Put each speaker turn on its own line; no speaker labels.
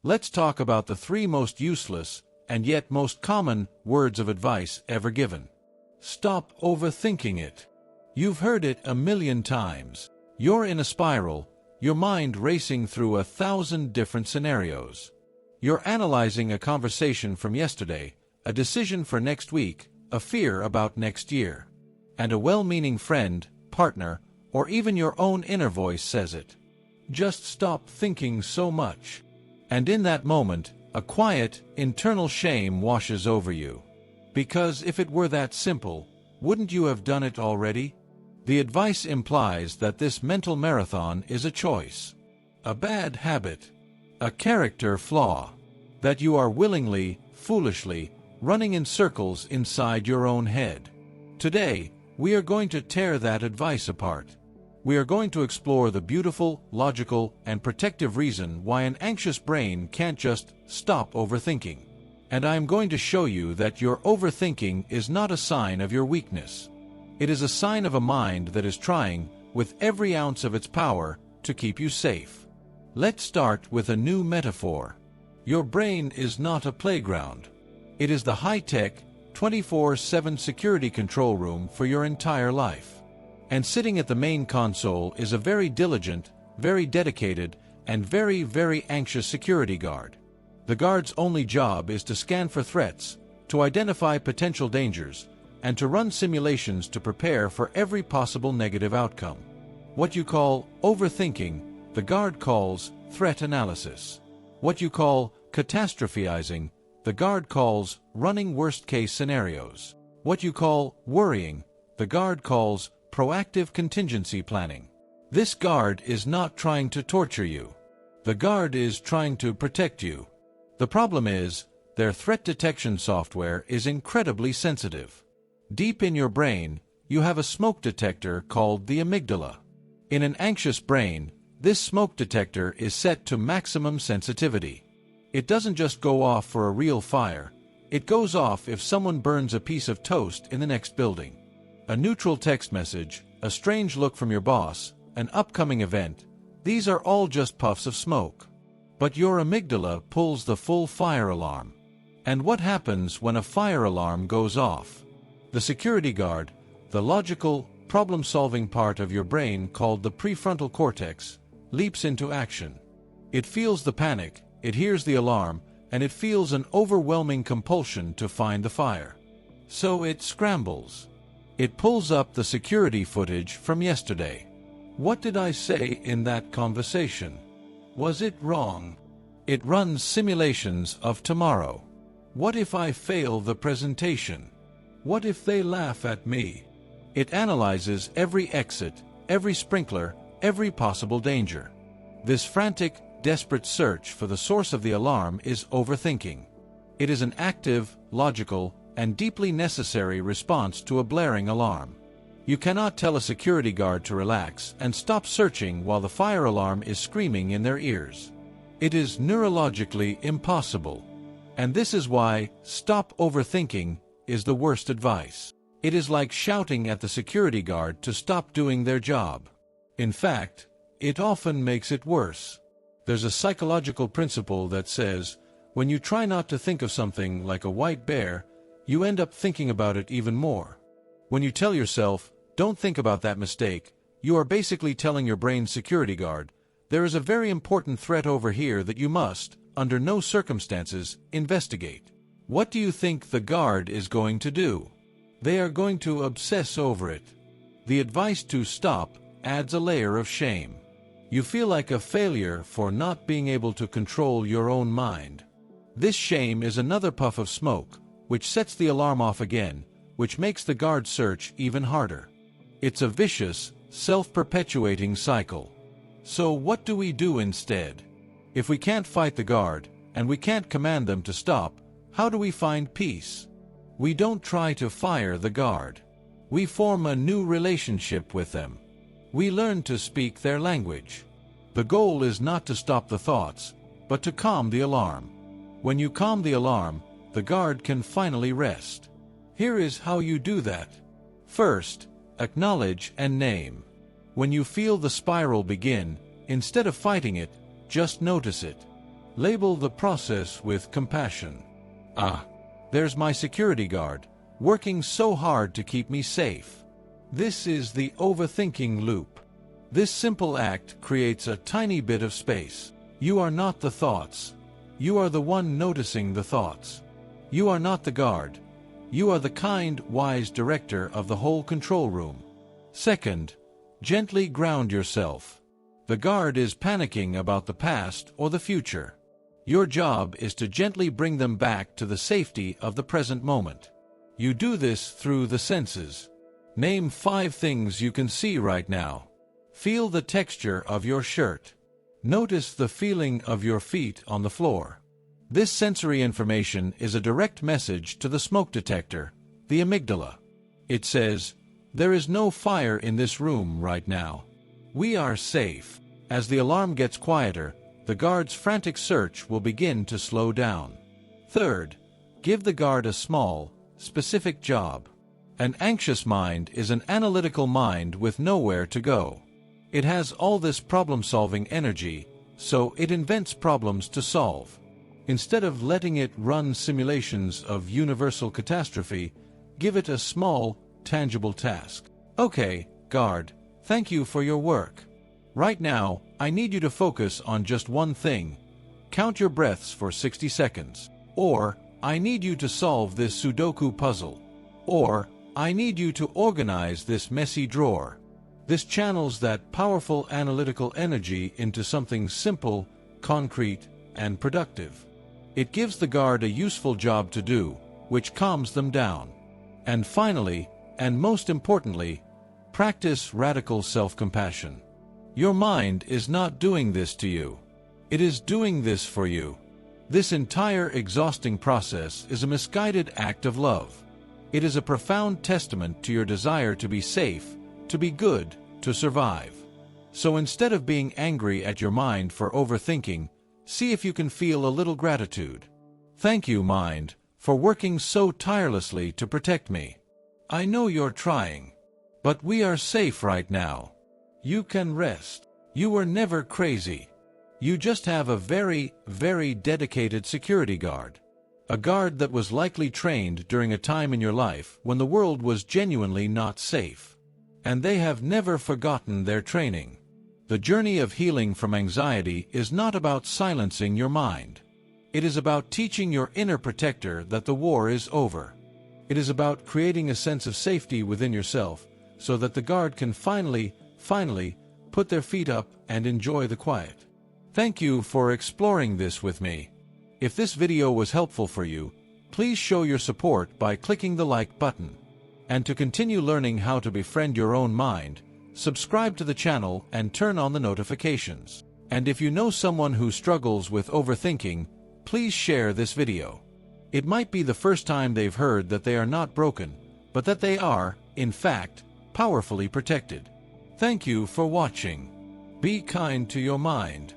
Let's talk about the 3 most useless, and yet most common, words of advice ever given. Stop overthinking it. You've heard it a million times. You're in a spiral, your mind racing through 1,000 different scenarios. You're analyzing a conversation from yesterday, a decision for next week, a fear about next year. And a well-meaning friend, partner, or even your own inner voice says it. Just stop thinking so much. And in that moment, a quiet, internal shame washes over you. Because if it were that simple, wouldn't you have done it already? The advice implies that this mental marathon is a choice, a bad habit, a character flaw, that you are willingly, foolishly, running in circles inside your own head. Today, we are going to tear that advice apart. We are going to explore the beautiful, logical, and protective reason why an anxious brain can't just stop overthinking. And I am going to show you that your overthinking is not a sign of your weakness. It is a sign of a mind that is trying, with every ounce of its power, to keep you safe. Let's start with a new metaphor. Your brain is not a playground. It is the high-tech, 24/7 security control room for your entire life. And sitting at the main console is a very diligent, very dedicated, and very, very anxious security guard. The guard's only job is to scan for threats, to identify potential dangers, and to run simulations to prepare for every possible negative outcome. What you call overthinking, the guard calls threat analysis. What you call catastrophizing, the guard calls running worst-case scenarios. What you call worrying, the guard calls proactive contingency planning. This guard is not trying to torture you. The guard is trying to protect you. The problem is, their threat detection software is incredibly sensitive. Deep in your brain, you have a smoke detector called the amygdala. In an anxious brain, this smoke detector is set to maximum sensitivity. It doesn't just go off for a real fire, it goes off if someone burns a piece of toast in the next building. A neutral text message, a strange look from your boss, an upcoming event, these are all just puffs of smoke. But your amygdala pulls the full fire alarm. And what happens when a fire alarm goes off? The security guard, the logical, problem-solving part of your brain called the prefrontal cortex, leaps into action. It feels the panic, it hears the alarm, and it feels an overwhelming compulsion to find the fire. So it scrambles. It pulls up the security footage from yesterday. What did I say in that conversation? Was it wrong? It runs simulations of tomorrow. What if I fail the presentation? What if they laugh at me? It analyzes every exit, every sprinkler, every possible danger. This frantic, desperate search for the source of the alarm is overthinking. It is an active, logical, and deeply necessary response to a blaring alarm. You cannot tell a security guard to relax and stop searching while the fire alarm is screaming in their ears. It is neurologically impossible. And this is why stop overthinking is the worst advice. It is like shouting at the security guard to stop doing their job. In fact, it often makes it worse. There's a psychological principle that says, when you try not to think of something like a white bear, you end up thinking about it even more. When you tell yourself, don't think about that mistake, you are basically telling your brain's security guard, there is a very important threat over here that you must, under no circumstances, investigate. What do you think the guard is going to do? They are going to obsess over it. The advice to stop adds a layer of shame. You feel like a failure for not being able to control your own mind. This shame is another puff of smoke, which sets the alarm off again, which makes the guard search even harder. It's a vicious, self-perpetuating cycle. So what do we do instead? If we can't fight the guard, and we can't command them to stop, how do we find peace? We don't try to fire the guard. We form a new relationship with them. We learn to speak their language. The goal is not to stop the thoughts, but to calm the alarm. When you calm the alarm, the guard can finally rest. Here is how you do that. First, acknowledge and name. When you feel the spiral begin, instead of fighting it, just notice it. Label the process with compassion. Ah, there's my security guard, working so hard to keep me safe. This is the overthinking loop. This simple act creates a tiny bit of space. You are not the thoughts. You are the one noticing the thoughts. You are not the guard. You are the kind, wise director of the whole control room. Second, gently ground yourself. The guard is panicking about the past or the future. Your job is to gently bring them back to the safety of the present moment. You do this through the senses. Name 5 things you can see right now. Feel the texture of your shirt. Notice the feeling of your feet on the floor. This sensory information is a direct message to the smoke detector, the amygdala. It says, "There is no fire in this room right now. We are safe." As the alarm gets quieter, the guard's frantic search will begin to slow down. Third, give the guard a small, specific job. An anxious mind is an analytical mind with nowhere to go. It has all this problem-solving energy, so it invents problems to solve. Instead of letting it run simulations of universal catastrophe, give it a small, tangible task. Okay, guard, thank you for your work. Right now, I need you to focus on just one thing. Count your breaths for 60 seconds. Or, I need you to solve this Sudoku puzzle. Or, I need you to organize this messy drawer. This channels that powerful analytical energy into something simple, concrete, and productive. It gives the guard a useful job to do, which calms them down. And finally, and most importantly, practice radical self-compassion. Your mind is not doing this to you. It is doing this for you. This entire exhausting process is a misguided act of love. It is a profound testament to your desire to be safe, to be good, to survive. So instead of being angry at your mind for overthinking, see if you can feel a little gratitude. Thank you, mind, for working so tirelessly to protect me. I know you're trying. But we are safe right now. You can rest. You were never crazy. You just have a very, very dedicated security guard. A guard that was likely trained during a time in your life when the world was genuinely not safe. And they have never forgotten their training. The journey of healing from anxiety is not about silencing your mind. It is about teaching your inner protector that the war is over. It is about creating a sense of safety within yourself so that the guard can finally put their feet up and enjoy the quiet. Thank you for exploring this with me. If this video was helpful for you, please show your support by clicking the like button. And to continue learning how to befriend your own mind, subscribe to the channel and turn on the notifications. And if you know someone who struggles with overthinking, please share this video. It might be the first time they've heard that they are not broken, but that they are, in fact, powerfully protected. Thank you for watching. Be kind to your mind.